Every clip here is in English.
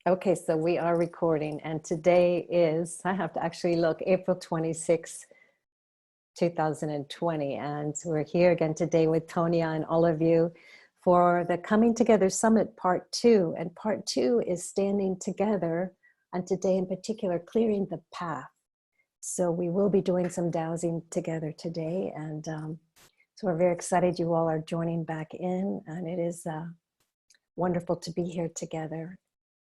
Okay, so we are recording, and today is, I have to actually look, April 26, 2020. And we're here again today with Tonya and all of you for the Coming Together Summit Part 2. And Part 2 is standing together, and today in particular, clearing the path. So we will be doing some dowsing together today. And so we're very excited you all are joining back in, and it is wonderful to be here together.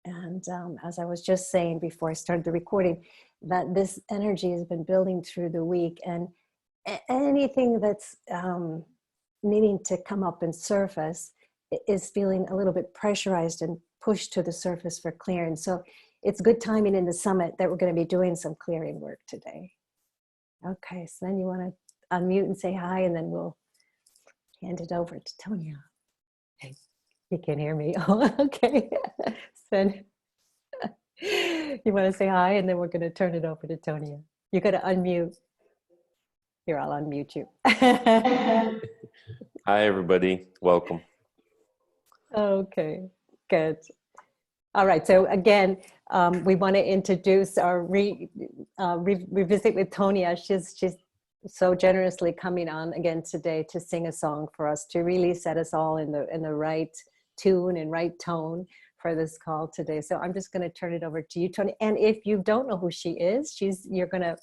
And as I was just saying before I started the recording, that this energy has been building through the week, and anything that's needing to come up and surface is feeling a little bit pressurized and pushed to the surface for clearing. So it's good timing in the summit that we're going to be doing some clearing work today. Okay, so then you want to unmute and say hi, and then we'll hand it over to Tonya. Hey, you can hear me. Oh, okay. Then you want to say hi, and then we're going to turn it over to Tonya. You got to unmute. Here, I'll unmute you. Hi, everybody. Welcome. Okay, good. All right. So again, we want to introduce our revisit with Tonya. She's so generously coming on again today to sing a song for us, to really set us all in the right tune and right tone for this call today. So I'm just going to turn it over to you, Tony. And if you don't know who she is, you're going to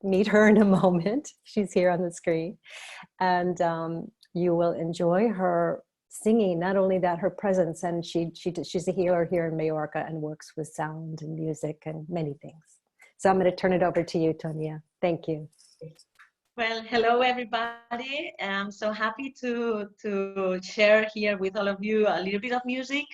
meet her in a moment. She's here on the screen, and you will enjoy her singing. Not only that, her presence, and she's a healer here in Majorca and works with sound and music and many things. So I'm going to turn it over to you, Tonya. Thank you. Well, hello everybody. I'm so happy to share here with all of you a little bit of music,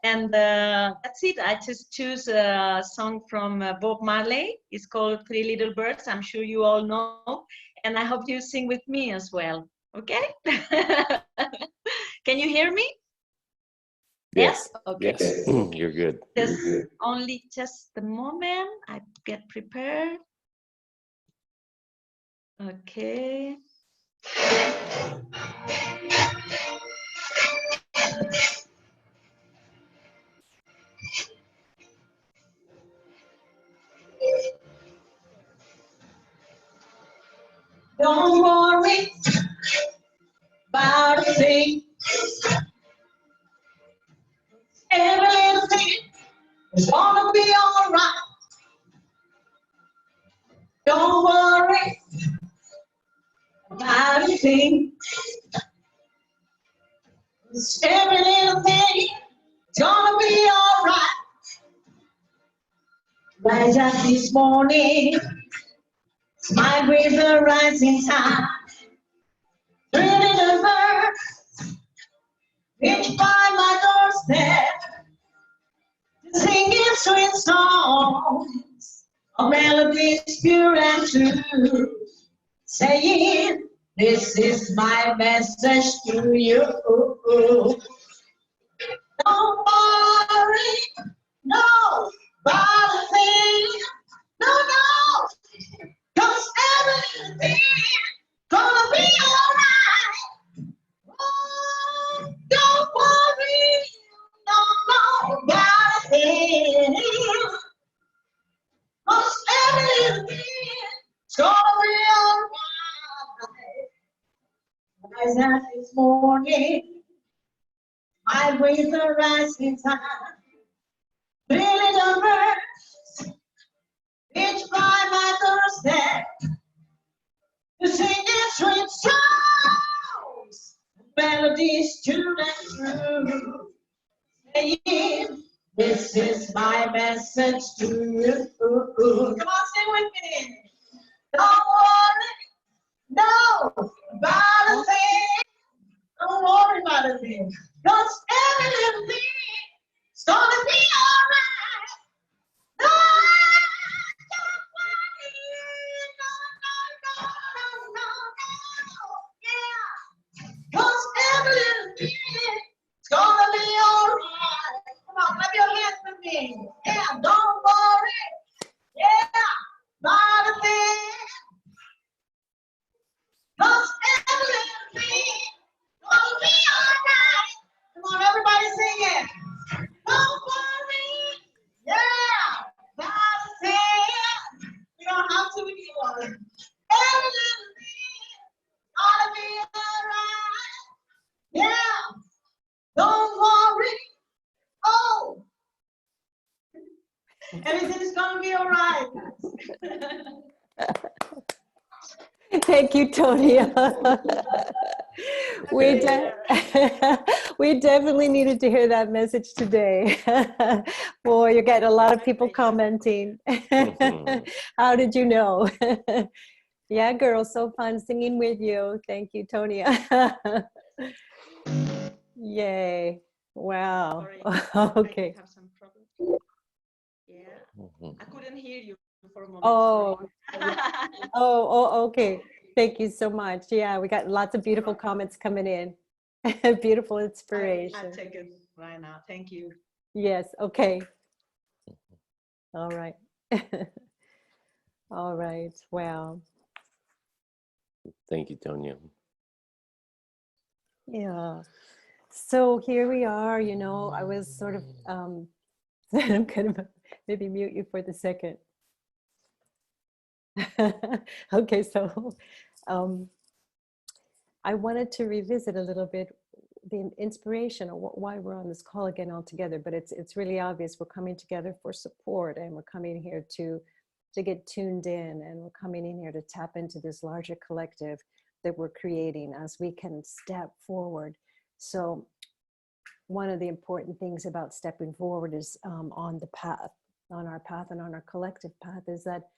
and that's it. I just choose a song from Bob Marley. It's called Three Little Birds. I'm sure you all know, and I hope you sing with me as well. Okay? Can you hear me? Yes. Yeah? Okay. Yes. You're good. Just a moment. I get prepared. Okay. Don't worry about a thing. Everything is gonna be alright. Don't worry about a thing. Every little thing is gonna be alright. Rise up this morning, smile with the rising sun. Three little birds, each by my doorstep, singing sweet songs of melodies pure and true, saying, this is my message to you. Don't worry, no, about a thing, no, 'cause everything gonna be alright. Oh, don't worry, no, about a thing, 'cause everything's gonna be alright. Rise up this morning, I wait the rising sun. Three little birds, each by my doorstep, to sing sweet songs, melodies true and true. Saying, this is my message to you. Come on, sing with me. Don't worry, no, about a thing. Don't worry about a thing, 'cause everything is gonna be alright. No, don't worry, no, yeah, 'cause everything is gonna be alright. Come on, clap your hands with me. Yeah, don't worry, yeah, about a thing, 'cause everything gonna be alright. Come on, everybody sing it. Don't worry, Everything's gonna be all right. Thank you, Tonya. We definitely needed to hear that message today. Boy, you're getting a lot of people commenting. How did you know? Yeah, girl, so fun singing with you. Thank you, Tonya. Yay. Wow. Sorry, Okay. I have some problems. Yeah, I couldn't hear you for a moment. Oh, oh, okay. Thank you so much. Yeah, we got lots of beautiful comments coming in. Beautiful I inspiration. take it right now. Thank you. Yes, okay. All right. All right. Wow. Thank you, Tonya. Yeah. So here we are, you know, I was sort of, I'm kind of maybe mute you for the second. Okay, so I wanted to revisit a little bit the inspiration of why we're on this call again all together, but it's really obvious we're coming together for support, and we're coming here to get tuned in, and we're coming in here to tap into this larger collective that we're creating as we can step forward. So one of the important things about stepping forward is on the path, on our path and on our collective path, is that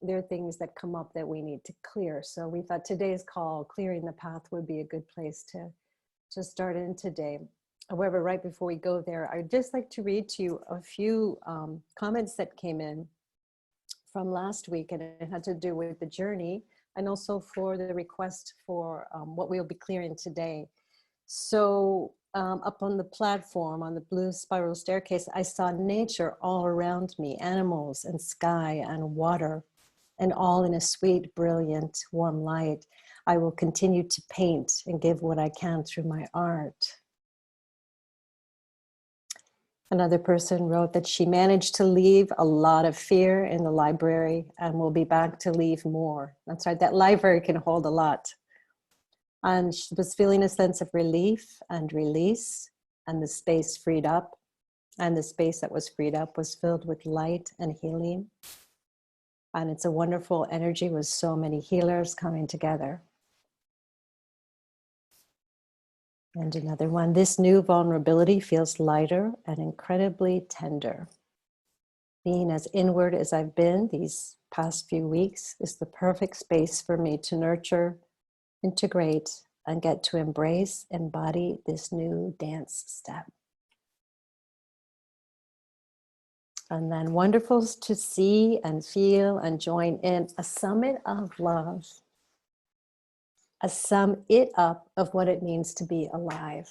there are things that come up that we need to clear. So we thought today's call, clearing the path, would be a good place to start in today. However, right before we go there, I'd just like to read to you a few comments that came in from last week, and it had to do with the journey and also for the request for what we'll be clearing today. So up on the platform, on the blue spiral staircase, I saw nature all around me, animals and sky and water, and all in a sweet, brilliant, warm light. I will continue to paint and give what I can through my art. Another person wrote that she managed to leave a lot of fear in the library and will be back to leave more. That's right, that library can hold a lot. And she was feeling a sense of relief and release, and the space freed up. And the space that was freed up was filled with light and healing. And it's a wonderful energy with so many healers coming together. And another one, this new vulnerability feels lighter and incredibly tender. Being as inward as I've been these past few weeks is the perfect space for me to nurture, integrate, and get to embrace, embody this new dance step. And then wonderful to see and feel and join in a summit of love. A sum it up of what it means to be alive.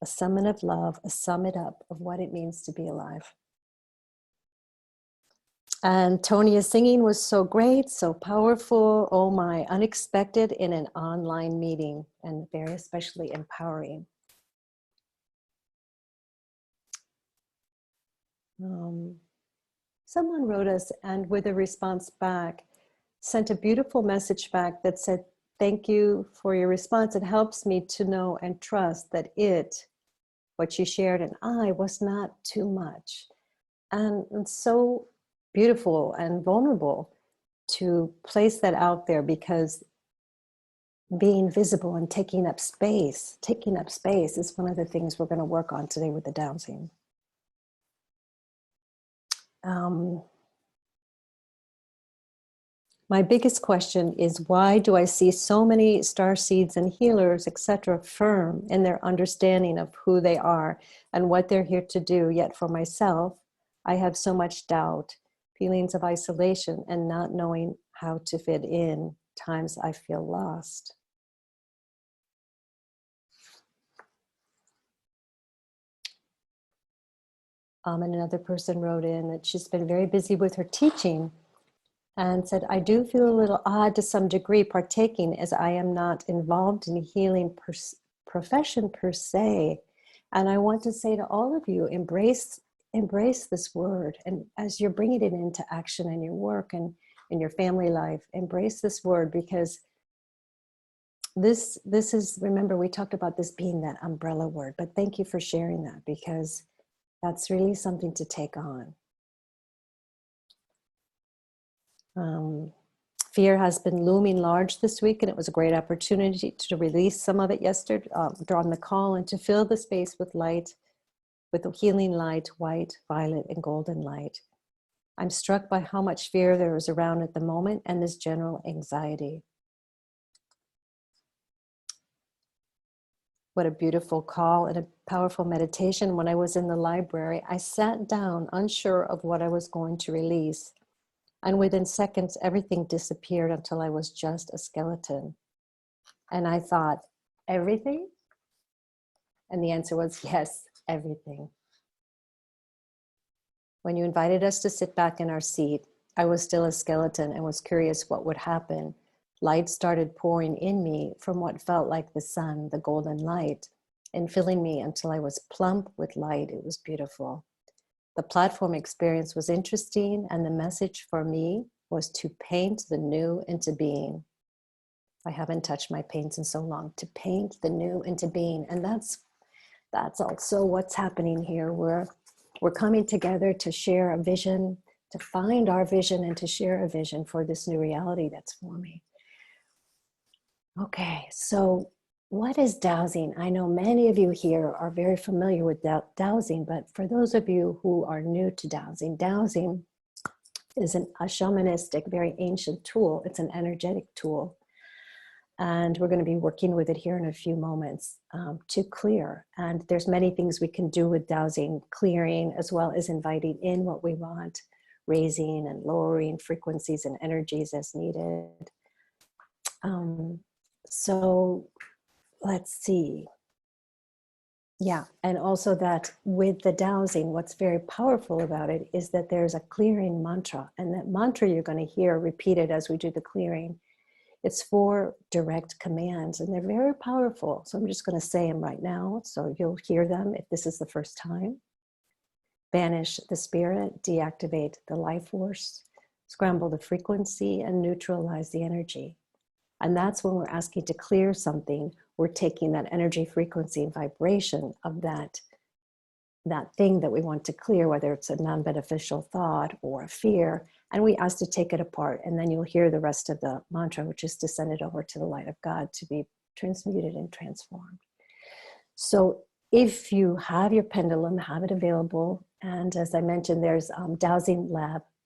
A summit of love, a sum it up of what it means to be alive. And Tonia's singing was so great, so powerful. Oh my, unexpected in an online meeting, and very especially empowering. Someone wrote us, and with a response back, sent a beautiful message back that said, thank you for your response. It helps me to know and trust that what you shared and I was not too much. And so beautiful and vulnerable to place that out there, because being visible and taking up space is one of the things we're going to work on today with the Dowsing. My biggest question is, why do I see so many star seeds and healers, etc., firm in their understanding of who they are and what they're here to do, yet for myself, I have so much doubt, feelings of isolation, and not knowing how to fit in. Times I feel lost. And another person wrote in that she's been very busy with her teaching and said, I do feel a little odd to some degree partaking, as I am not involved in healing profession per se. And I want to say to all of you, embrace this word. And as you're bringing it into action in your work and in your family life, embrace this word, because this is, remember, we talked about this being that umbrella word, but thank you for sharing that, because that's really something to take on. Um, Fear has been looming large this week, and it was a great opportunity to release some of it yesterday, on the call, and to fill the space with light, with the healing light, white, violet, and golden light. I'm struck by how much fear there is around at the moment and this general anxiety. What a beautiful call and a powerful meditation. When I was in the library, I sat down unsure of what I was going to release. And within seconds, everything disappeared until I was just a skeleton. And I thought, everything? And the answer was yes, everything. When you invited us to sit back in our seat, I was still a skeleton and was curious what would happen. Light started pouring in me from what felt like the sun, the golden light, and filling me until I was plump with light. It was beautiful. The platform experience was interesting, and the message for me was to paint the new into being. I haven't touched my paints in so long. To paint the new into being. And that's also what's happening here. We're coming together to share a vision, to find our vision, and to share a vision for this new reality that's forming. Okay, so what is dowsing? I know many of you here are very familiar with dowsing, but for those of you who are new to dowsing, dowsing is a shamanistic, very ancient tool. It's an energetic tool. And we're going to be working with it here in a few moments to clear. And there's many things we can do with dowsing, clearing, as well as inviting in what we want, raising and lowering frequencies and energies as needed. So let's see. Yeah, and also that with the dowsing, what's very powerful about it is that there's a clearing mantra. And that mantra you're going to hear repeated as we do the clearing. It's 4 direct commands, and they're very powerful. So I'm just going to say them right now, so you'll hear them if this is the first time. Banish the spirit, deactivate the life force, scramble the frequency, and neutralize the energy. And that's when we're asking to clear something. We're taking that energy, frequency, and vibration of that thing that we want to clear, whether it's a non-beneficial thought or a fear, and we ask to take it apart. And then you'll hear the rest of the mantra, which is to send it over to the light of God to be transmuted and transformed. So if you have your pendulum, have it available. And as I mentioned, there's Dowsing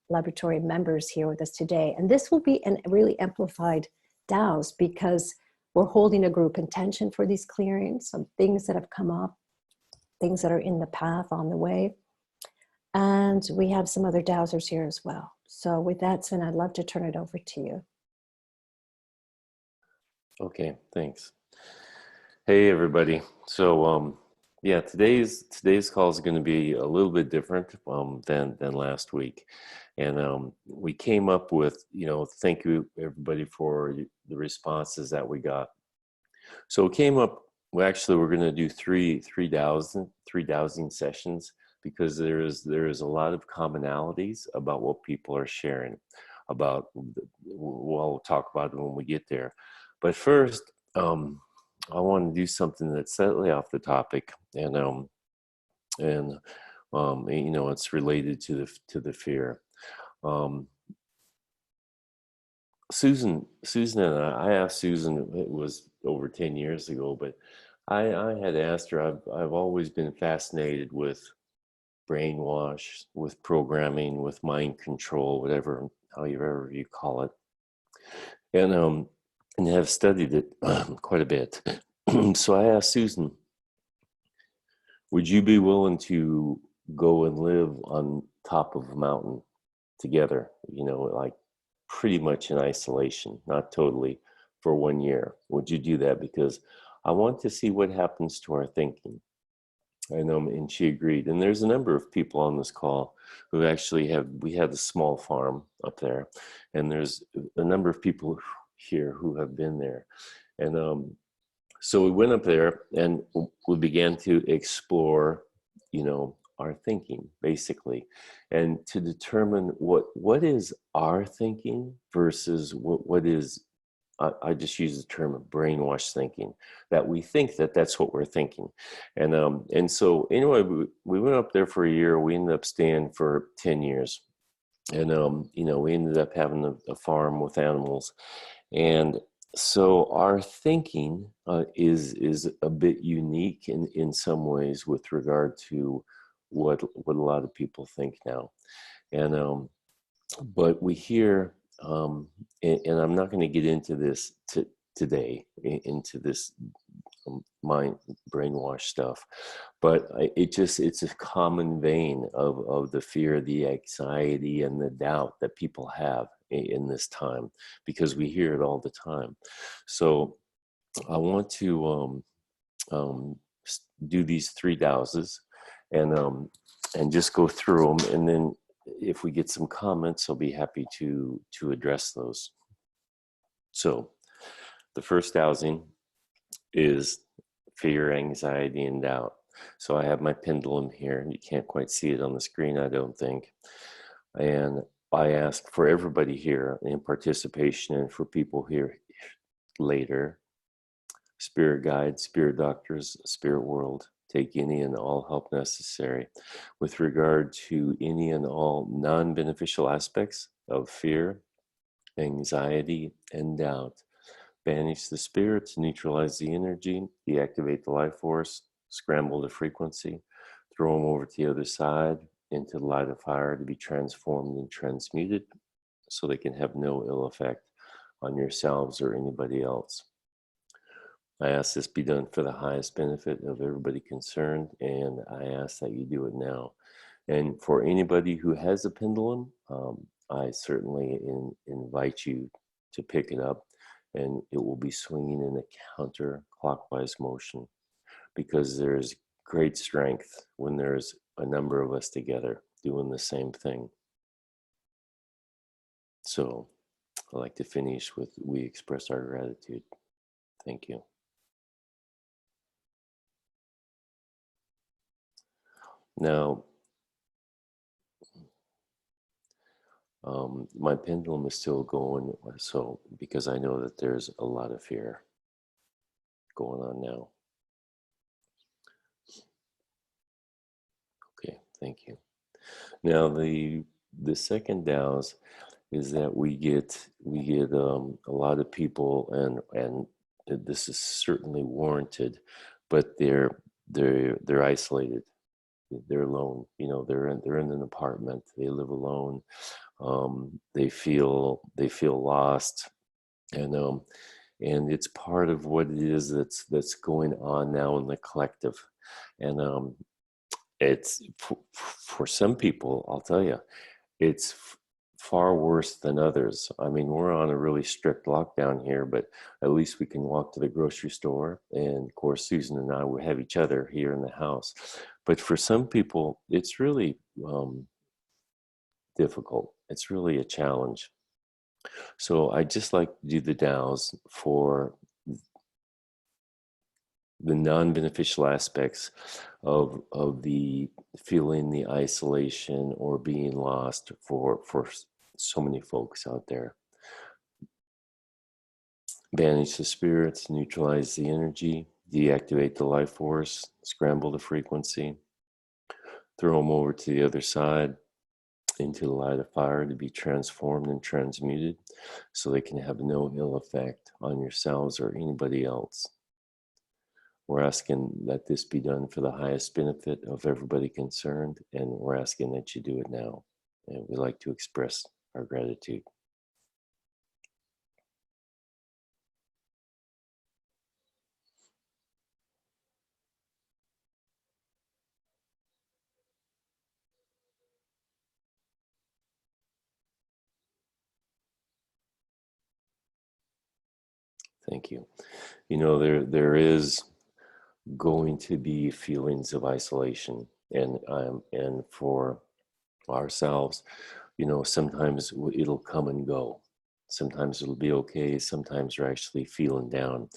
Laboratory members here with us today. And this will be a really amplified douse because we're holding a group intention for these clearings, some things that have come up, things that are in the path on the way. And we have some other dowsers here as well. So with that, Sven, I'd love to turn it over to you. Okay, thanks. Hey, everybody. So, yeah, today's call is going to be a little bit different than last week. And we came up with, thank you everybody for the responses that we got. So it came up, we're going to do three dowsing sessions because there is a lot of commonalities about what people are sharing about. We'll talk about it when we get there. But first, I want to do something that's slightly off the topic, and it's related to the fear. Susan and I asked Susan, it was over 10 years ago, but I had asked her, I've always been fascinated with brainwash, with programming, with mind control, however you call it. And have studied it quite a bit. So I asked Susan, would you be willing to go and live on top of a mountain together, like pretty much in isolation, not totally, for 1 year? Would you do that? Because I want to see what happens to our thinking. And she agreed. And there's a number of people on this call who actually we had a small farm up there, and there's a number of people here who have been there. And so we went up there and we began to explore, our thinking, basically, and to determine what is our thinking versus what is, I just use the term of brainwash thinking, that we think that's what we're thinking. And so anyway, we went up there for a year. We ended up staying for 10 years. And you know, we ended up having a farm with animals, and so our thinking is a bit unique in some ways with regard to what a lot of people think now. And but we hear, and I'm not going to get into this today, into this mind brainwash stuff, but it's a common vein of the fear, the anxiety, and the doubt that people have in this time, because we hear it all the time. So I want to um, do these three dowses, and just go through them, and then if we get some comments, I'll be happy to address those. So the first dowsing is fear, anxiety, and doubt. So I have my pendulum here. You can't quite see it on the screen, I don't think. And I ask for everybody here in participation, and for people here later, spirit guides, spirit doctors, spirit world, take any and all help necessary with regard to any and all non-beneficial aspects of fear, anxiety, and doubt. Banish the spirits, neutralize the energy, deactivate the life force, scramble the frequency, throw them over to the other side into the light of fire to be transformed and transmuted so they can have no ill effect on yourselves or anybody else. I ask this be done for the highest benefit of everybody concerned, and I ask that you do it now. And for anybody who has a pendulum, I certainly invite you to pick it up, and it will be swinging in a counterclockwise motion, because there's great strength when there's a number of us together doing the same thing. So I'd like to finish with, we express our gratitude. Thank you. Now, my pendulum is still going, so because I know that there's a lot of fear going on now. Okay, thank you. Now the second douse is that we get a lot of people, and this is certainly warranted, but they're isolated. They're alone. You know, they're in an apartment. They live alone. They feel lost, and it's part of what it is that's going on now in the collective. And it's for some people, I'll tell you, it's far worse than others. I mean, we're on a really strict lockdown here, but at least we can walk to the grocery store, and of course Susan and I will have each other here in the house. But for some people, it's really difficult. It's really a challenge. So I just like to do the dows for the non-beneficial aspects of the feeling the isolation or being lost for so many folks out there. Banish the spirits, neutralize the energy, deactivate the life force, scramble the frequency, throw them over to the other side into the light of fire to be transformed and transmuted so they can have no ill effect on yourselves or anybody else. We're asking that this be done for the highest benefit of everybody concerned, and we're asking that you do it now. And we'd like to express our gratitude. Thank you. You know, there is going to be feelings of isolation, and for ourselves, you know, sometimes it'll come and go. Sometimes it'll be okay. Sometimes you're actually feeling down,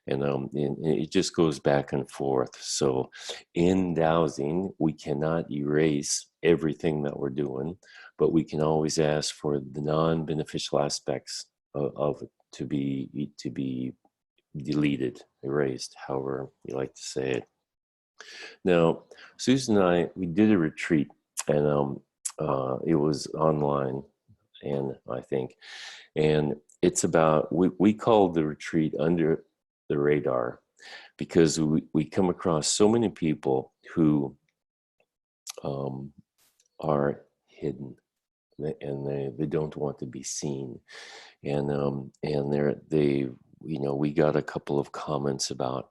and it just goes back and forth. So, in dowsing, we cannot erase everything that we're doing, but we can always ask for the non-beneficial aspects of it to be deleted, erased, however you like to say it. Now, Susan and I, we did a retreat, and It was online, and I think, and it's about, we called the retreat Under the Radar, because we come across so many people who are hidden, and they don't want to be seen, and they, you know, we got a couple of comments about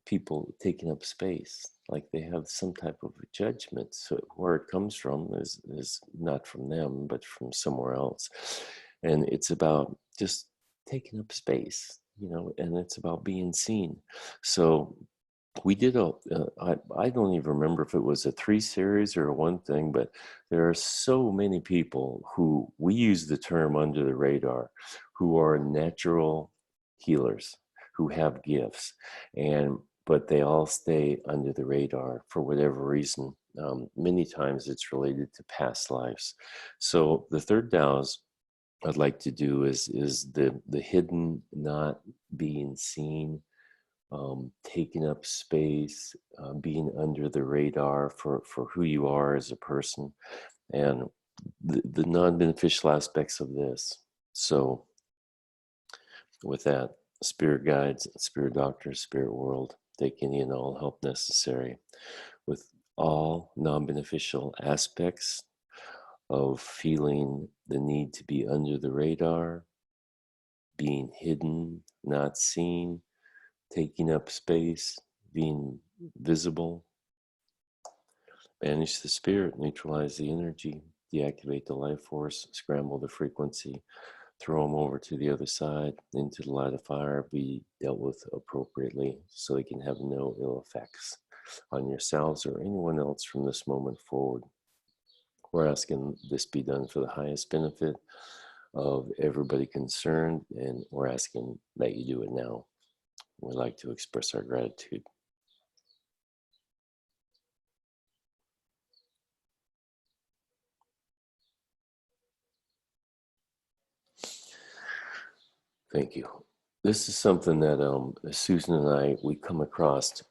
people taking up space, like they have some type of judgment. So where it comes from is not from them, but from somewhere else. And it's about just taking up space, you know, and it's about being seen. So we did I don't even remember if it was a 3 series or a one thing, but there are so many people who, we use the term under the radar, who are natural healers, who have gifts, and but they all stay under the radar for whatever reason. Many times it's related to past lives. So the third Tao's I'd like to do is the hidden, not being seen, taking up space, being under the radar for who you are as a person, and the non-beneficial aspects of this. So with that, spirit guides, spirit doctors, spirit world, take any and all help necessary with all non-beneficial aspects of feeling the need to be under the radar, being hidden, not seen, taking up space, being visible. Banish the spirit, neutralize the energy, deactivate the life force, scramble the frequency, throw them over to the other side, into the light of fire, be dealt with appropriately so they can have no ill effects on yourselves or anyone else from this moment forward. We're asking this be done for the highest benefit of everybody concerned, and we're asking that you do it now. We'd like to express our gratitude. Thank you. This is something that Susan and I, we come across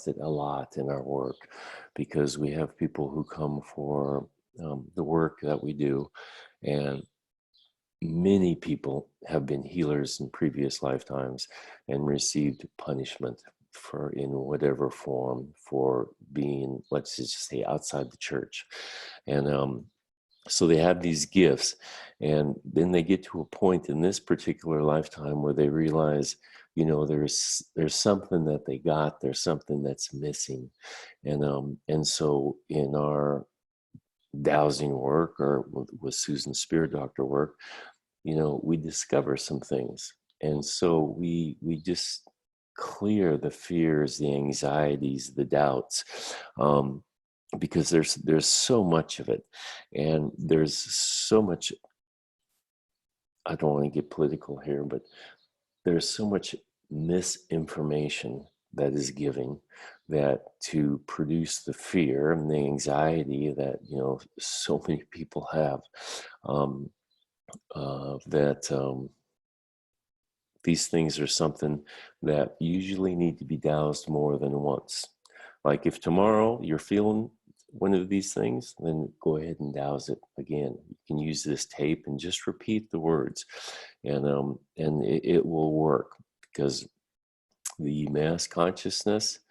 it a lot in our work, because we have people who come for the work that we do, and many people have been healers in previous lifetimes and received punishment for, in whatever form, for being, let's just say, outside the church. And so they have these gifts, and then they get to a point in this particular lifetime where they realize, you know, there's something that they got, there's something that's missing. And so in our dowsing work, or with Susan's spirit doctor work, you know, we discover some things. And so we just clear the fears, the anxieties, the doubts, because there's so much of it, and there's so much, I don't want to get political here, but there's so much misinformation that is given, that to produce the fear and the anxiety that, you know, so many people have, that these things are something that usually need to be doused more than once. Like if tomorrow you're feeling one of these things, then go ahead and douse it again. You can use this tape and just repeat the words, and it will work, because the mass consciousness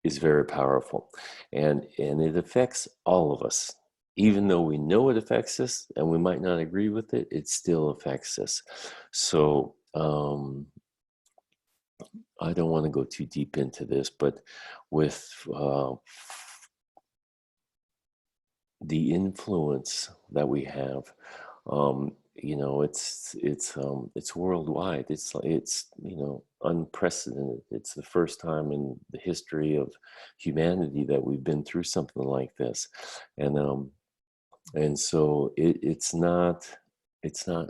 is very powerful, and it affects all of us. Even though we know it affects us and we might not agree with it, it still affects us. So I don't want to go too deep into this, but with the influence that we have, you know, it's worldwide. It's you know, unprecedented. It's the first time in the history of humanity that we've been through something like this, and so it's not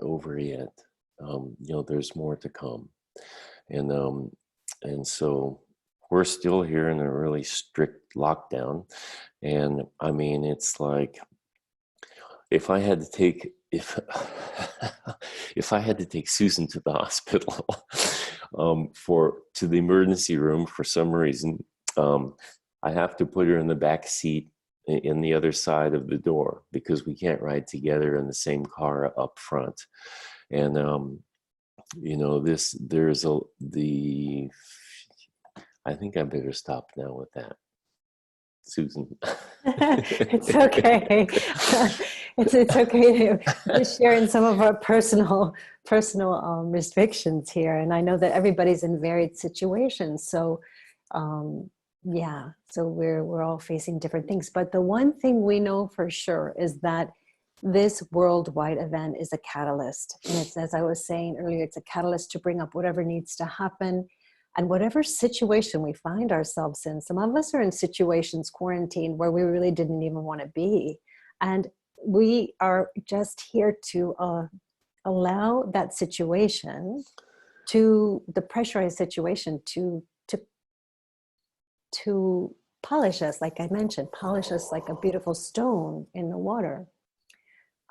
over yet. You know, there's more to come, and so we're still here in a really strict lockdown. And I mean, it's like, if I had to take if I had to take Susan to the hospital, to the emergency room for some reason, I have to put her in the back seat in the other side of the door because we can't ride together in the same car up front. And you know, I think I better stop now with that, Susan. It's okay. It's okay to share in some of our personal restrictions here, and I know that everybody's in varied situations. So, yeah, so we're all facing different things. But the one thing we know for sure is that this worldwide event is a catalyst, and it's, as I was saying earlier, it's a catalyst to bring up whatever needs to happen. And whatever situation we find ourselves in, some of us are in situations, quarantine, where we really didn't even want to be. And we are just here to allow that situation, to the pressurized situation, to polish us, like I mentioned, polish us like a beautiful stone in the water.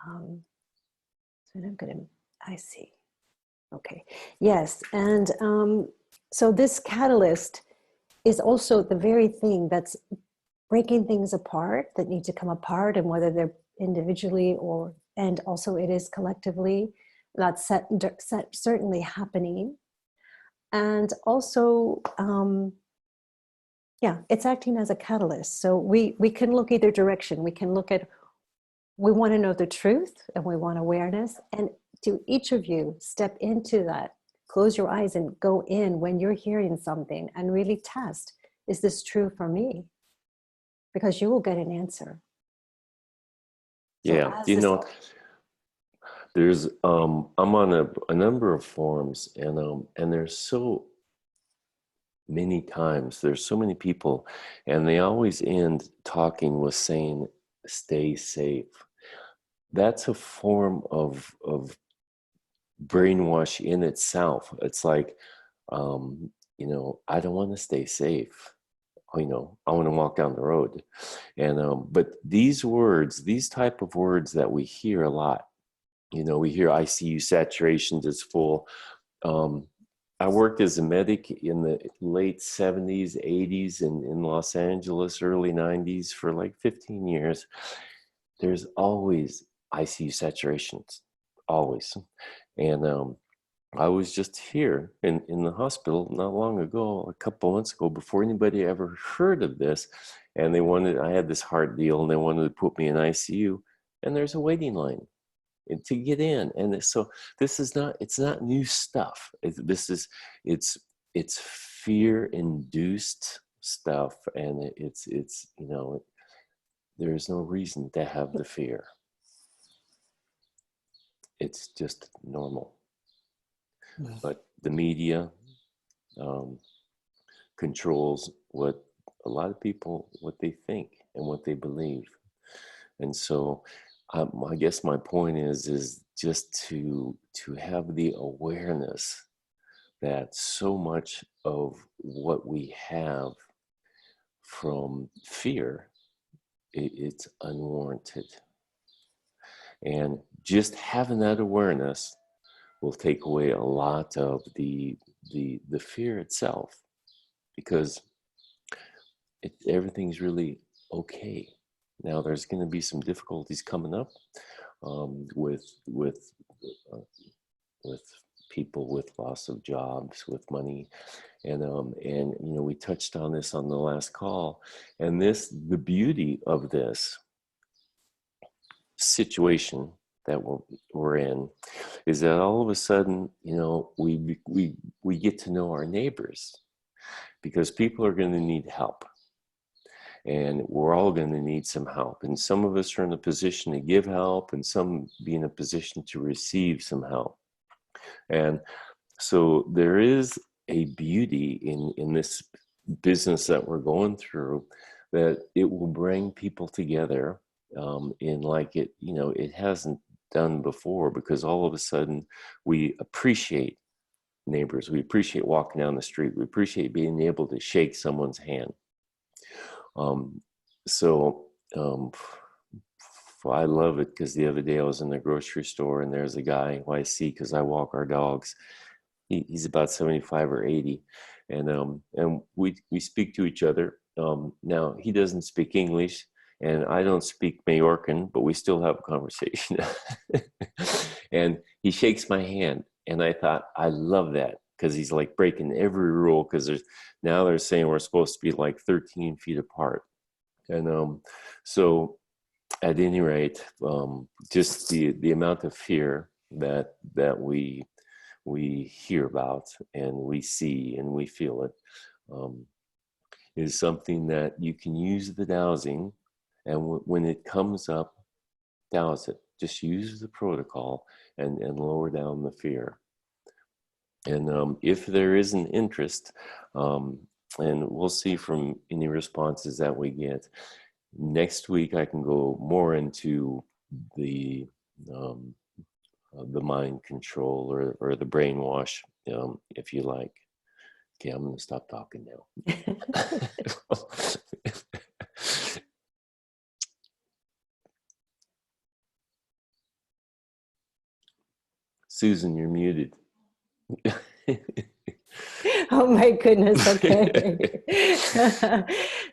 So I'm going to, I see. Okay. Yes. And so this catalyst is also the very thing that's breaking things apart that need to come apart, and whether they're individually and also it is collectively, that's certainly happening. And also, yeah, it's acting as a catalyst. So we can look either direction. We can look at, we want to know the truth and we want awareness. And to each of you, step into that. Close your eyes and go in when you're hearing something and really test, is this true for me? Because you will get an answer. Yeah, you know, there's I'm on a number of forums, and there's so many times, there's so many people, and they always end talking with saying, stay safe. That's a form of brainwash in itself. It's like, you know, I don't want to stay safe. You know, I want to walk down the road. And but these words, these type of words that we hear a lot, you know, we hear ICU saturations is full. I worked as a medic in the late 70s, 80s in Los Angeles, early 90s for like 15 years. There's always ICU saturations, always. And I was just here in the hospital not long ago, a couple months ago, before anybody ever heard of this. And I had this heart deal, and they wanted to put me in ICU, and there's a waiting line to get in. And so it's not new stuff. It's fear induced stuff. And it's, you know, there's no reason to have the fear. It's just normal. But the media controls what a lot of people, what they think and what they believe. And so I guess my point is just to have the awareness that so much of what we have from fear, it's unwarranted. And just having that awareness will take away a lot of the fear itself, because everything's really okay. Now there's going to be some difficulties coming up with people with loss of jobs, with money, and you know, we touched on this on the last call, and the beauty of this situation that we're in is that all of a sudden, you know, we get to know our neighbors, because people are going to need help, and we're all going to need some help, and some of us are in a position to give help, and some be in a position to receive some help. And so there is a beauty in this business that we're going through, that it will bring people together in like it, you know, it hasn't done before, because all of a sudden we appreciate neighbors, we appreciate walking down the street, we appreciate being able to shake someone's hand. I love it, because the other day I was in the grocery store, and there's a guy who I see because I walk our dogs. He's about 75 or 80, and we speak to each other, Now, he doesn't speak English, and I don't speak Majorcan, but we still have a conversation. And he shakes my hand, and I thought, I love that, because he's like breaking every rule, because now they're saying we're supposed to be like 13 feet apart. And so at any rate, just the amount of fear that we hear about, and we see and we feel it, is something that you can use the dowsing, and when it comes up, douse it. Just use the protocol and lower down the fear. And if there is an interest, and we'll see from any responses that we get, next week I can go more into the mind control, or the brainwash, if you like. Okay, I'm going to stop talking now. Susan, you're muted. Oh my goodness, okay.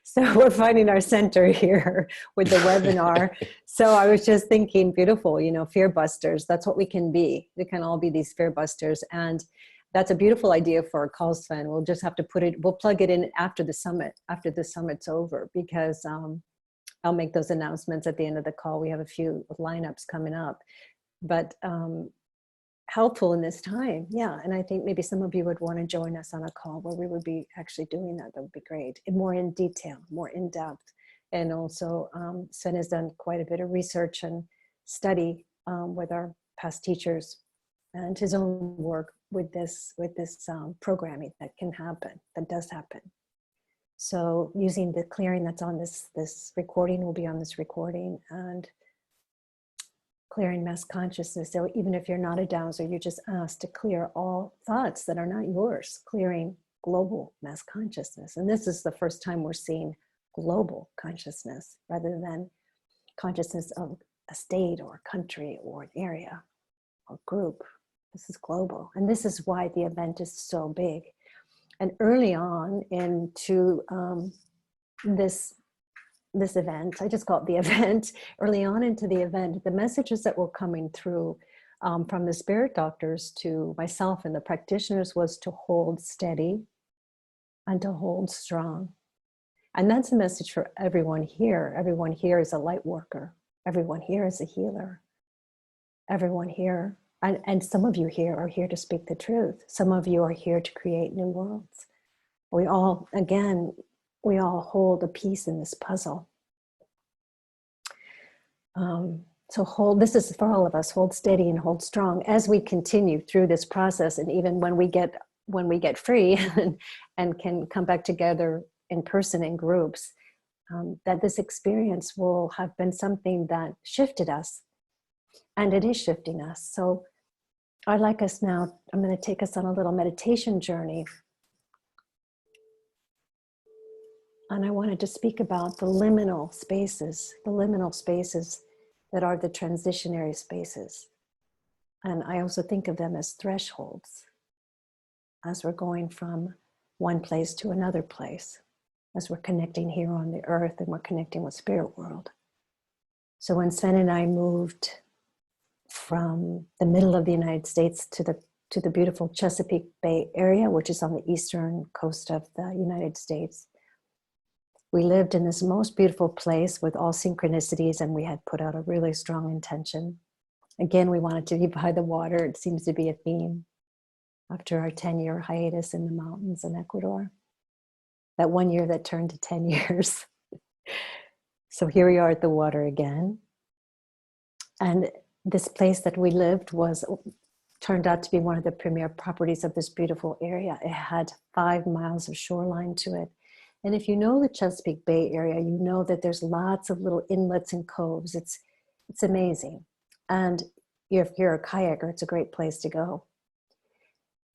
So we're finding our center here with the webinar. So I was just thinking, beautiful, fear busters. That's what we can be. We can all be these fear busters. And that's a beautiful idea for a call, Sven. We'll just have to we'll plug it in after the summit's over, because I'll make those announcements at the end of the call. We have a few lineups coming up. But helpful in this time. Yeah. And I think maybe some of you would want to join us on a call where we would be actually doing that. That would be great. And more in detail, more in depth. And also Sven has done quite a bit of research and study with our past teachers, and his own work with this programming that can happen, that does happen. So using the clearing that's on this recording, will be on this recording, and clearing mass consciousness. So even if you're not a dowser, you're just asked to clear all thoughts that are not yours, clearing global mass consciousness. And this is the first time we're seeing global consciousness rather than consciousness of a state or a country or an area or group. This is global. And this is why the event is so big. And early on into this event, I just call it the event, early on into the event, the messages that were coming through from the spirit doctors to myself and the practitioners was to hold steady and to hold strong. And that's a message for everyone here. Everyone here is a light worker. Everyone here is a healer. Everyone here, and some of you here are here to speak the truth. Some of you are here to create new worlds. We all hold a piece in this puzzle. So this is for all of us, hold steady and hold strong as we continue through this process. And even when we get free and can come back together in person in groups, that this experience will have been something that shifted us, and it is shifting us. So I'd like us now, I'm going to take us on a little meditation journey. And I wanted to speak about the liminal spaces that are the transitionary spaces. And I also think of them as thresholds, as we're going from one place to another place, as we're connecting here on the earth and we're connecting with spirit world. So when Sven and I moved from the middle of the United States to the beautiful Chesapeake Bay area, which is on the eastern coast of the United States, we lived in this most beautiful place with all synchronicities, and we had put out a really strong intention. Again, we wanted to be by the water. It seems to be a theme after our 10-year hiatus in the mountains in Ecuador. That 1 year that turned to 10 years. So here we are at the water again. And this place that we lived turned out to be one of the premier properties of this beautiful area. It had 5 miles of shoreline to it. And if you know the Chesapeake Bay area, you know that there's lots of little inlets and coves. It's amazing. And if you're a kayaker, it's a great place to go.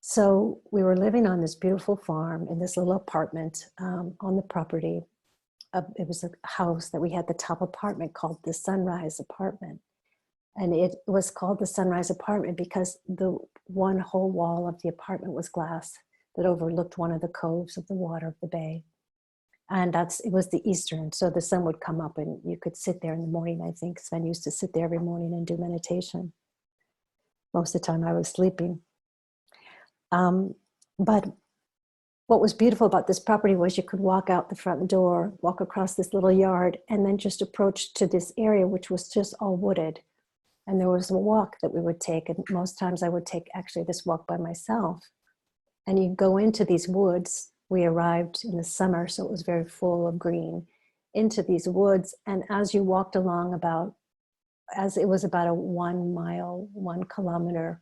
So we were living on this beautiful farm in this little apartment on the property. It was a house that we had, the top apartment called the Sunrise Apartment. And it was called the Sunrise Apartment because the one whole wall of the apartment was glass that overlooked one of the coves of the water of the bay. And it was the Eastern. So the sun would come up and you could sit there in the morning. I think Sven used to sit there every morning and do meditation. Most of the time I was sleeping. But what was beautiful about this property was you could walk out the front door, walk across this little yard, and then just approach to this area, which was just all wooded. And there was a walk that we would take. And most times I would take actually this walk by myself. And you go into these woods. We arrived in the summer, so it was very full of green, into these woods. And as you walked along as it was about a 1 mile, 1 kilometer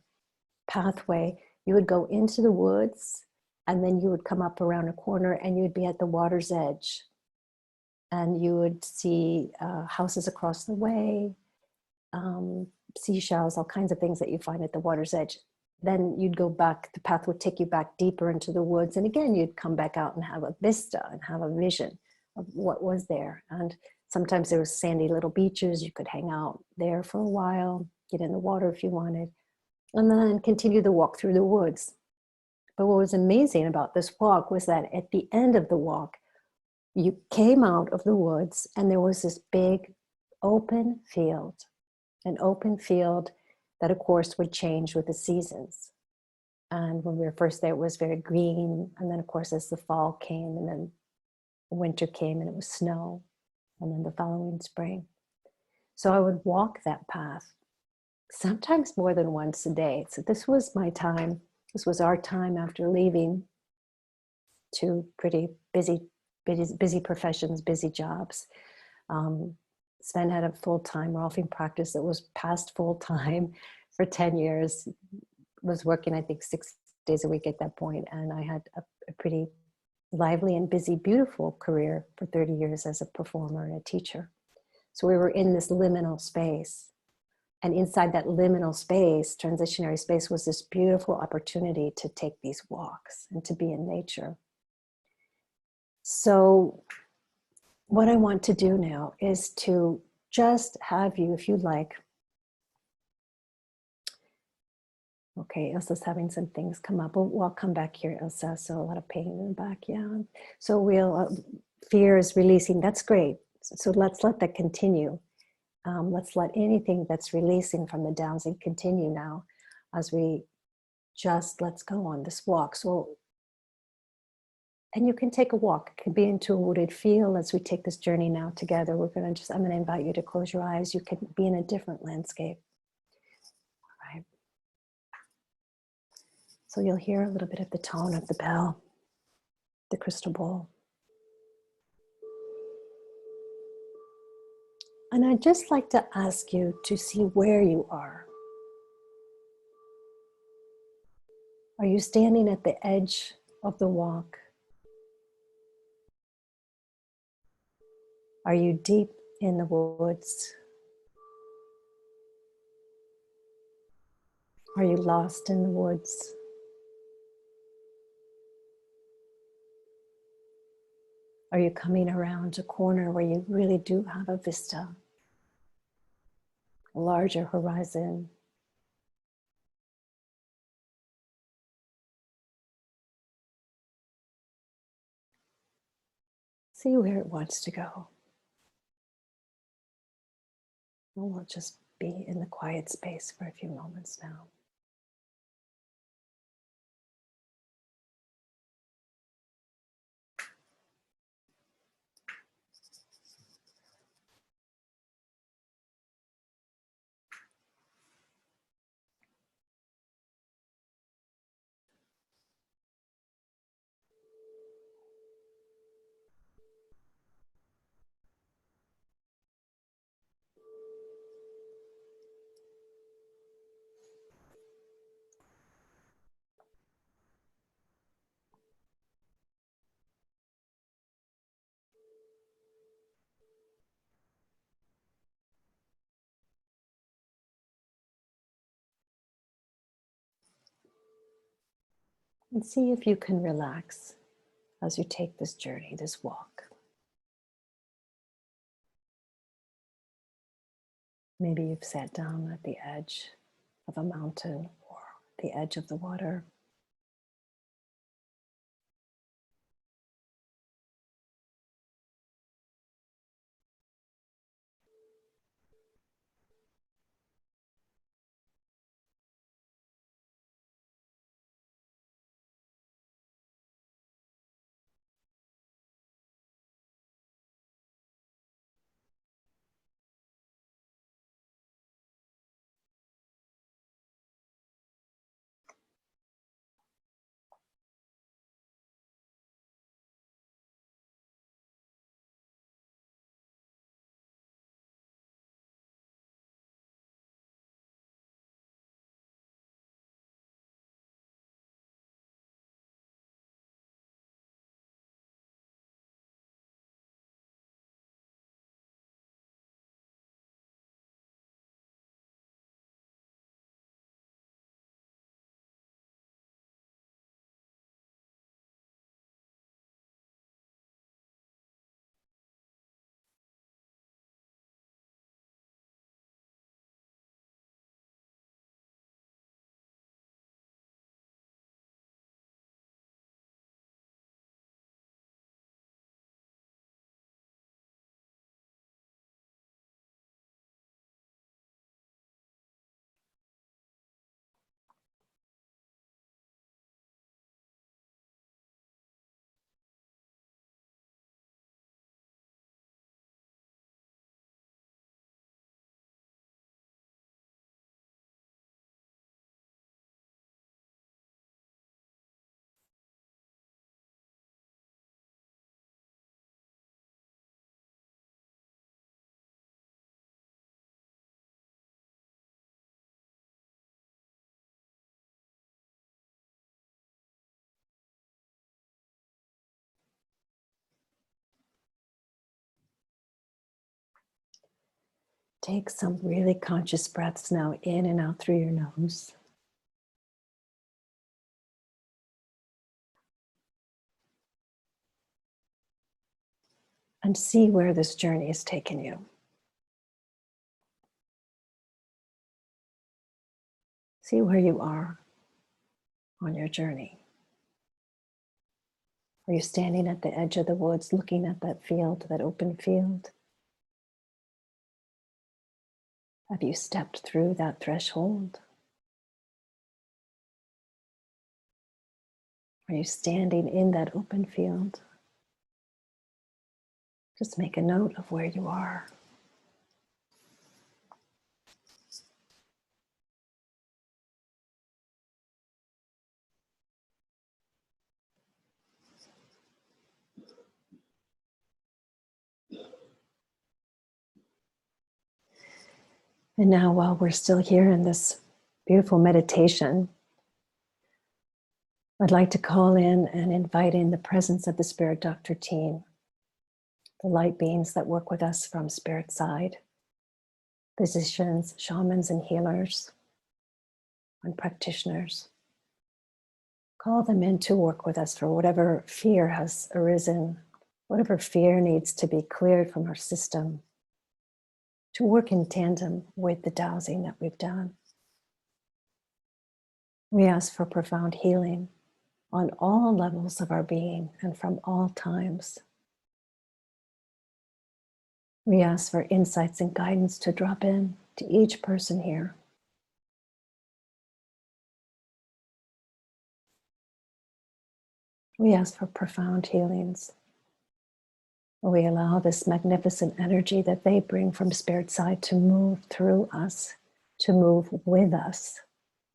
pathway, you would go into the woods, and then you would come up around a corner and you'd be at the water's edge. And you would see houses across the way, seashells, all kinds of things that you find at the water's edge. Then you'd go back, the path would take you back deeper into the woods. And again, you'd come back out and have a vista and have a vision of what was there. And sometimes there was sandy little beaches. You could hang out there for a while, get in the water if you wanted, and then continue the walk through the woods. But what was amazing about this walk was that at the end of the walk, you came out of the woods and there was this big open field, an open field that of course would change with the seasons. And when we were first there, it was very green. And then of course, as the fall came and then winter came and it was snow, and then the following spring. So I would walk that path, sometimes more than once a day. So this was my time. This was our time after leaving 2 pretty busy professions, busy jobs. Sven had a full-time Rolfing practice that was past full-time for 10 years, was working, I think, 6 days a week at that point. And I had a pretty lively and busy, beautiful career for 30 years as a performer and a teacher. So we were in this liminal space. And inside that liminal space, transitionary space, was this beautiful opportunity to take these walks and to be in nature. So what I want to do now is to just have you, if you'd like. Okay, Ilsa's having some things come up. We'll come back here, Ilsa. So a lot of pain in the back, yeah. So fear is releasing. That's great. So let's let that continue. Let's let anything that's releasing from the dowsing continue now as we just let's go on this walk. So, and you can take a walk. It can be into a wooded field as we take this journey now together. I'm going to invite you to close your eyes. You can be in a different landscape. All right. So you'll hear a little bit of the tone of the bell, the crystal bowl. And I'd just like to ask you to see where you are. Are you standing at the edge of the walk? Are you deep in the woods? Are you lost in the woods? Are you coming around a corner where you really do have a vista, a larger horizon? See where it wants to go. And we'll just be in the quiet space for a few moments now. And see if you can relax as you take this journey, this walk. Maybe you've sat down at the edge of a mountain or the edge of the water. Take some really conscious breaths now in and out through your nose. And see where this journey has taken you. See where you are on your journey. Are you standing at the edge of the woods looking at that field, that open field? Have you stepped through that threshold? Are you standing in that open field? Just make a note of where you are. And now, while we're still here in this beautiful meditation, I'd like to call in and invite in the presence of the Spirit Doctor team, the light beings that work with us from Spirit side, physicians, shamans, and healers, and practitioners. Call them in to work with us for whatever fear has arisen, whatever fear needs to be cleared from our system, to work in tandem with the dowsing that we've done. We ask for profound healing on all levels of our being and from all times. We ask for insights and guidance to drop in to each person here. We ask for profound healings. We allow this magnificent energy that they bring from Spirit side to move through us, to move with us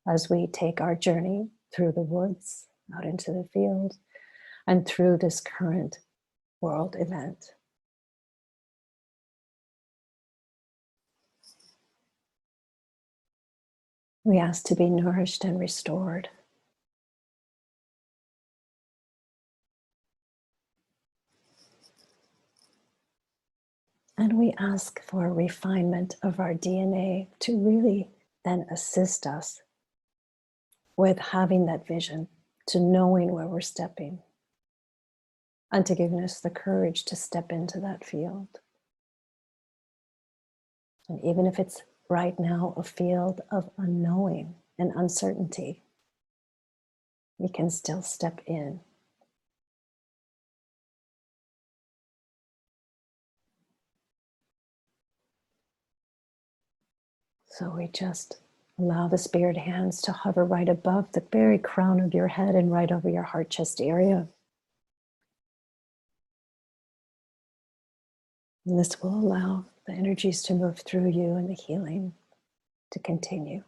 as we take our journey through the woods, out into the field, and through this current world event. We ask to be nourished and restored. And we ask for a refinement of our DNA to really then assist us with having that vision, to knowing where we're stepping, and to giving us the courage to step into that field. And even if it's right now a field of unknowing and uncertainty, we can still step in. So we just allow the spirit hands to hover right above the very crown of your head and right over your heart chest area. And this will allow the energies to move through you and the healing to continue.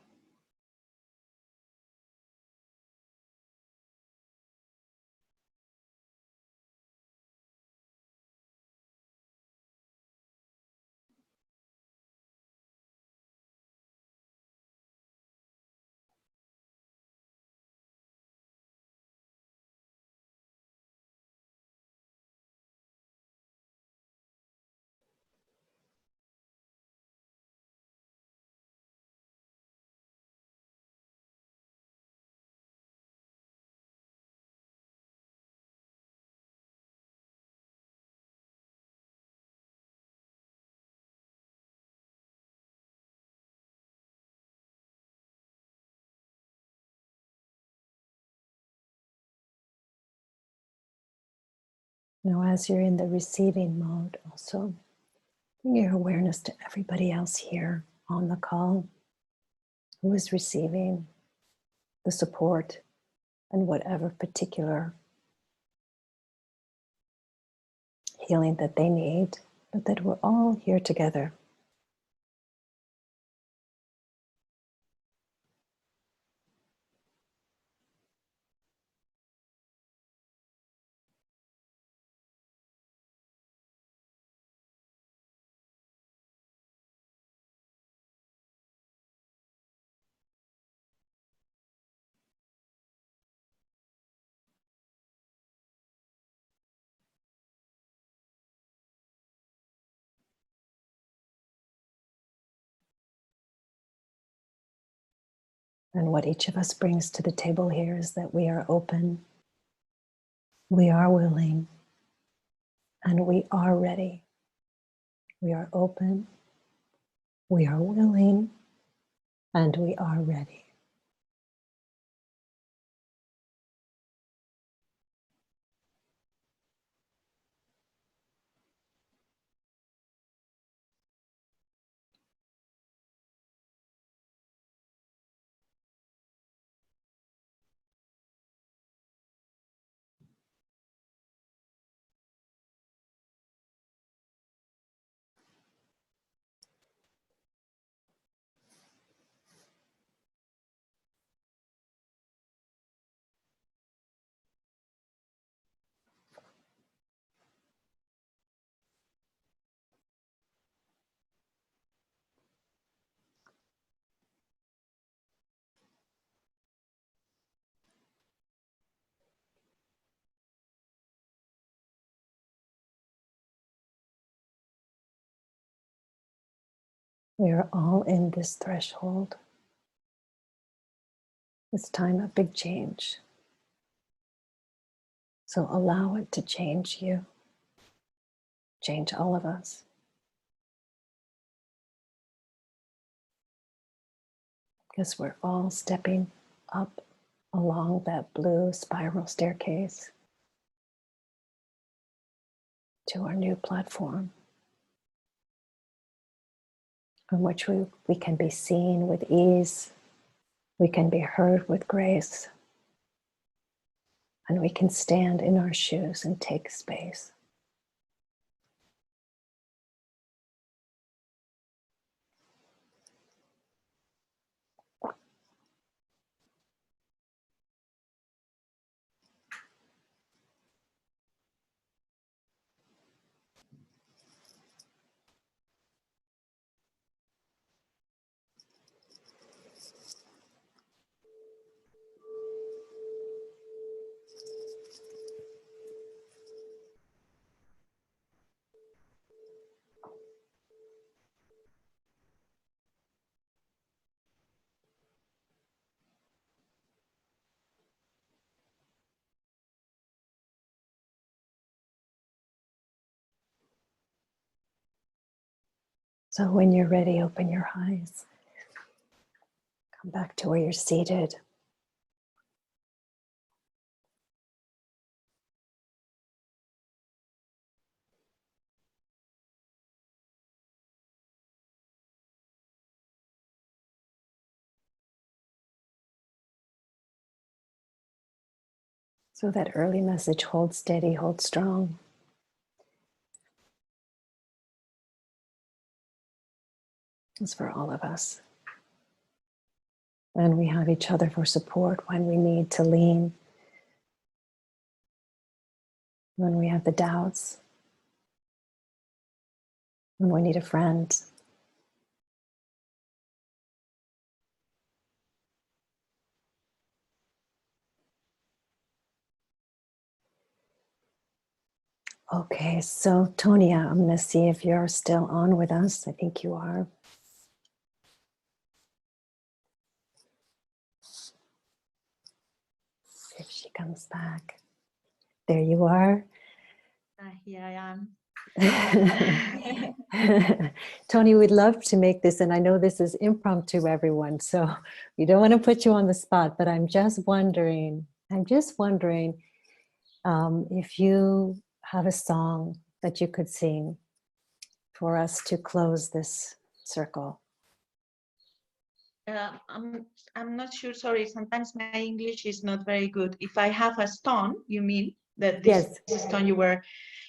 Now, as you're in the receiving mode, also bring your awareness to everybody else here on the call who is receiving the support and whatever particular healing that they need, but that we're all here together. And what each of us brings to the table here is that we are open, we are willing, and we are ready. We are open, we are willing, and we are ready. We are all in this threshold, this time of big change. So allow it to change you, change all of us. Because we're all stepping up along that blue spiral staircase to our new platform, on which we can be seen with ease, we can be heard with grace, and we can stand in our shoes and take space. So when you're ready, open your eyes. Come back to where you're seated. So that early message, hold steady, hold strong. It's for all of us. And we have each other for support when we need to lean, when we have the doubts, when we need a friend. Okay, so Tonia, I'm going to see if you're still on with us. I think you are. If she comes back. There you are. Here I am. Tony, we'd love to make this, and I know this is impromptu, everyone, so we don't want to put you on the spot, but I'm just wondering if you have a song that you could sing for us to close this circle. I'm not sure, sorry, sometimes my English is not very good. If I have a stone, you mean that this Yes. stone you were?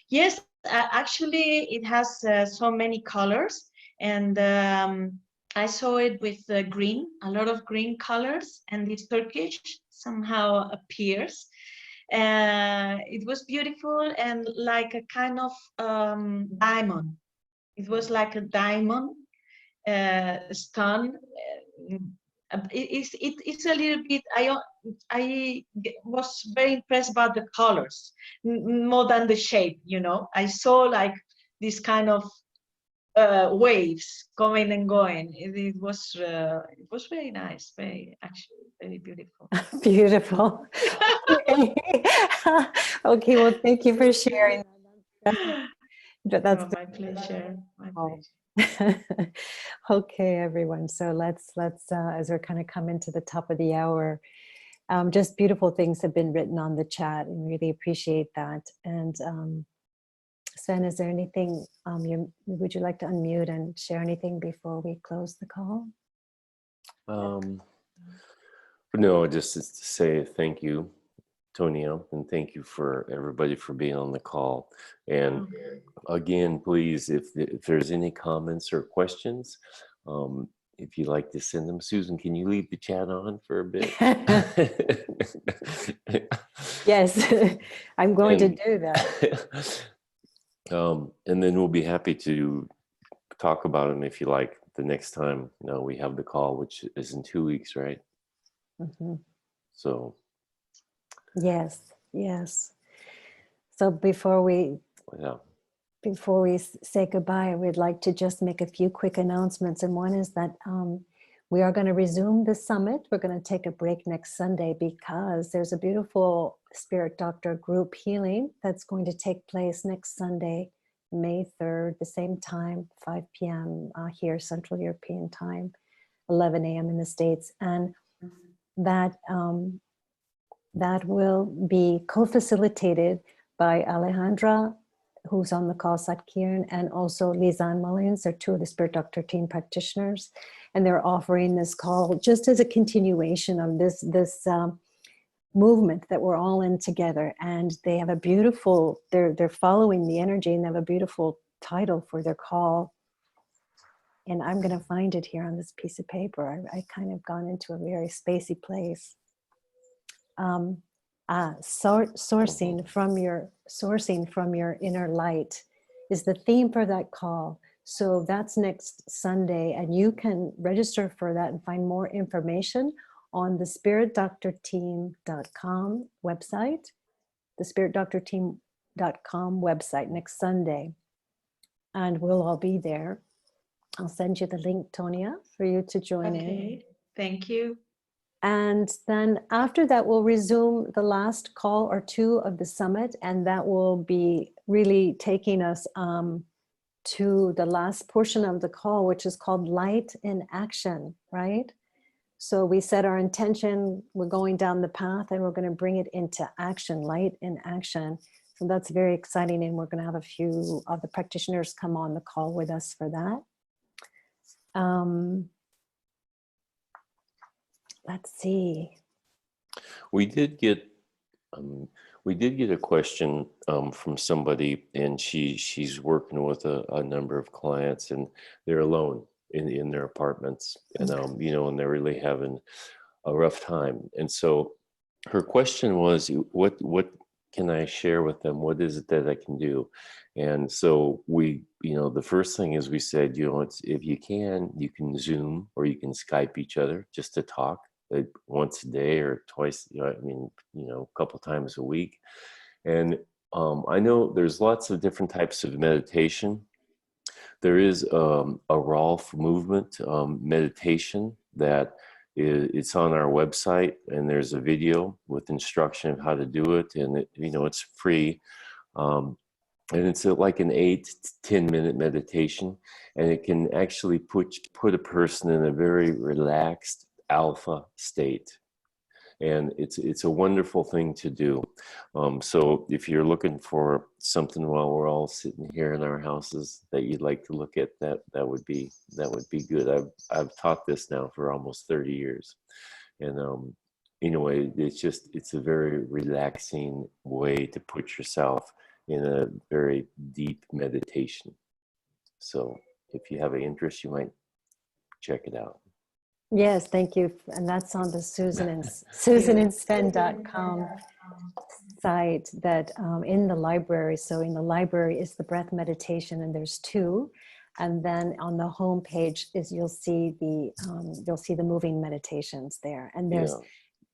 Yes, actually it has so many colors, and I saw it with green, a lot of green colors, and this Turkish somehow appears. It was beautiful and like a kind of diamond. It was like a diamond stone. It's a little bit. I was very impressed about the colors more than the shape. You know, I saw like this kind of waves coming and going. It was very nice, very actually very beautiful. Beautiful. Okay. Okay, well, thank you for sharing. That's Oh, my pleasure. My Oh. pleasure. Okay, everyone. So let's as we're kind of coming to the top of the hour, just beautiful things have been written on the chat, and really appreciate that. And Sven, is there anything would you like to unmute and share anything before we close the call? No, just to say thank you, Tonia, and thank you for everybody for being on the call. And again, please, if there's any comments or questions, if you'd like to send them, Susan, can you leave the chat on for a bit? Yes, I'm going to do that. And then we'll be happy to talk about them if you like the next time we have the call, which is in 2 weeks, right? Mm-hmm. So yes. So before we say goodbye, we'd like to just make a few quick announcements. And one is that we are going to resume the summit. We're going to take a break next Sunday because there's a beautiful Spirit Doctor group healing that's going to take place next Sunday, May 3rd, the same time, 5 p.m. Here, Central European Time, 11 a.m. in the States. And that will be co-facilitated by Alejandra, who's on the call, Satkiran, and also Lizanne Mullins. They're two of the Spirit Doctor team practitioners, and they're offering this call just as a continuation of this movement that we're all in together. And they have a beautiful, they're following the energy, and they have a beautiful title for their call. And I'm going to find it here on this piece of paper. I kind of gone into a very spacey place. Sourcing from your inner light is the theme for that call. So that's next Sunday, and you can register for that and find more information on the spiritdoctorteam.com website, the spiritdoctorteam.com website next Sunday, and we'll all be there. I'll send you the link, Tonia, for you to join in. Thank you. And then after that, we'll resume the last call or two of the summit, and that will be really taking us to the last portion of the call, which is called Light in Action, right? So we set our intention, we're going down the path, and we're going to bring it into action, light in action. So that's very exciting, and we're going to have a few of the practitioners come on the call with us for that. Let's see. We did get a question from somebody, and she's working with a number of clients, and they're alone in their apartments, and and they're really having a rough time. And so her question was, what can I share with them? What is it that I can do? And so we, the first thing is we said, if you can Zoom or you can Skype each other just to talk once a day or twice, a couple times a week. And I know there's lots of different types of meditation. There is a Rolf movement meditation that it's on our website, and there's a video with instruction of how to do it, and it's free. And it's like an 8 to 10 minute meditation, and it can actually put a person in a very relaxed alpha state, and it's a wonderful thing to do. So if you're looking for something while we're all sitting here in our houses that you'd like to look at, that would be good. I've taught this now for almost 30 years, and it's a very relaxing way to put yourself in a very deep meditation. So if you have an interest, you might check it out. Yes, thank you. And that's on the susanandsven.com site that in the library. So in the library is the breath meditation, and there's 2. And then on the home page you'll see the moving meditations there. And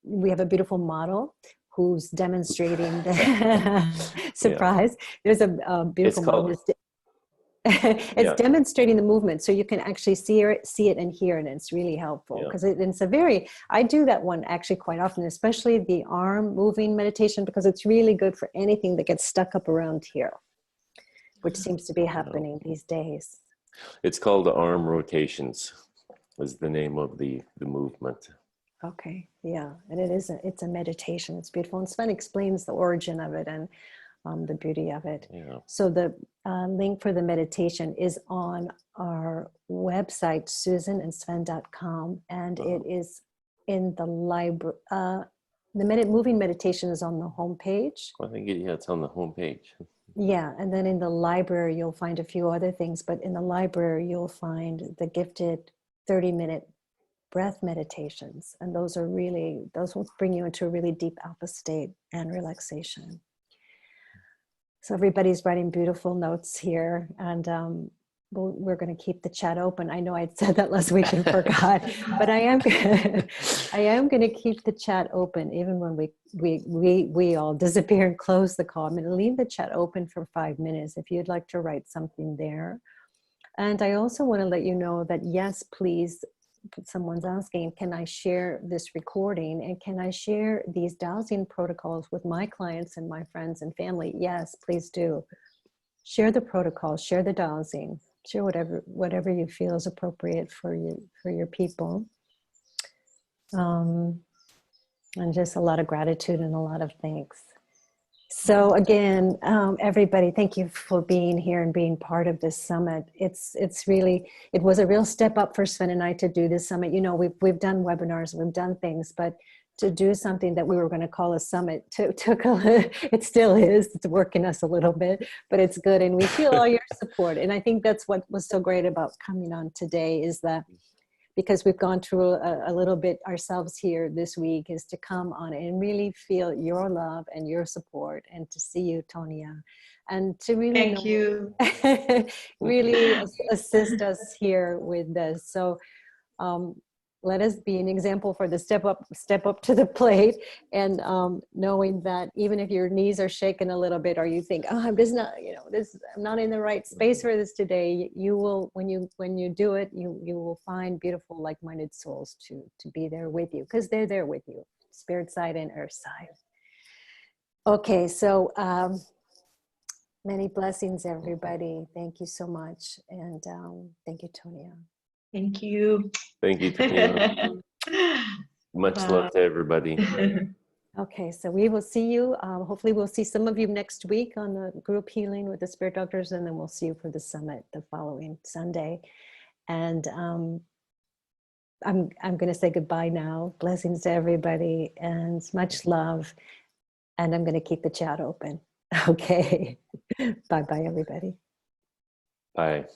we have a beautiful model who's demonstrating the surprise. There's a beautiful model. It's demonstrating the movement, so you can actually see it and hear it, and it's really helpful because it's a very, I do that one actually quite often, especially the arm moving meditation, because it's really good for anything that gets stuck up around here, which seems to be happening these days. It's called the arm rotations, is the name of the movement. Okay, yeah, and it's a meditation. It's beautiful, and Sven explains the origin of it and the beauty of it. Yeah. So the link for the meditation is on our website, susanandsven.com, and it is in the library. The moving meditation is on the homepage. I think it's on the homepage. Yeah, and then in the library you'll find a few other things, but in the library you'll find the gifted 30-minute breath meditations, and those will bring you into a really deep alpha state and relaxation. So everybody's writing beautiful notes here, and we're going to keep the chat open. I know I said that last week and forgot, but I am going to keep the chat open even when we all disappear and close the call. I'm going to leave the chat open for 5 minutes if you'd like to write something there. And I also want to let you know that, yes, please, someone's asking, can I share this recording and can I share these dowsing protocols with my clients and my friends and family? Yes, please do. Share the protocols, share the dowsing, share whatever you feel is appropriate for your people. And just a lot of gratitude and a lot of thanks. So again, everybody, thank you for being here and being part of this summit. It was a real step up for Sven and I to do this summit. You know, we've done webinars, we've done things, but to do something that we were going to call a summit it still is. It's working us a little bit, but it's good. And we feel all your support. And I think that's what was so great about coming on today, is that because we've gone through a little bit ourselves here this week, is to come on and really feel your love and your support, and to see you, Tonia, and to really really assist us here with this. So let us be an example for the step up to the plate, and knowing that even if your knees are shaking a little bit, or you think, oh, I'm just not, I'm not in the right space for this today, you will, when you do it, you will find beautiful like-minded souls to be there with you, because they're there with you, spirit side and earth side. Okay, so many blessings, everybody. Thank you so much, and thank you, Tonia. Thank you. Thank you, Tonia. Much love to everybody. Okay, so we will see you. Hopefully we'll see some of you next week on the group healing with the spirit doctors, and then we'll see you for the summit the following Sunday. And I'm going to say goodbye now. Blessings to everybody and much love. And I'm going to keep the chat open. Okay. Bye-bye, everybody. Bye.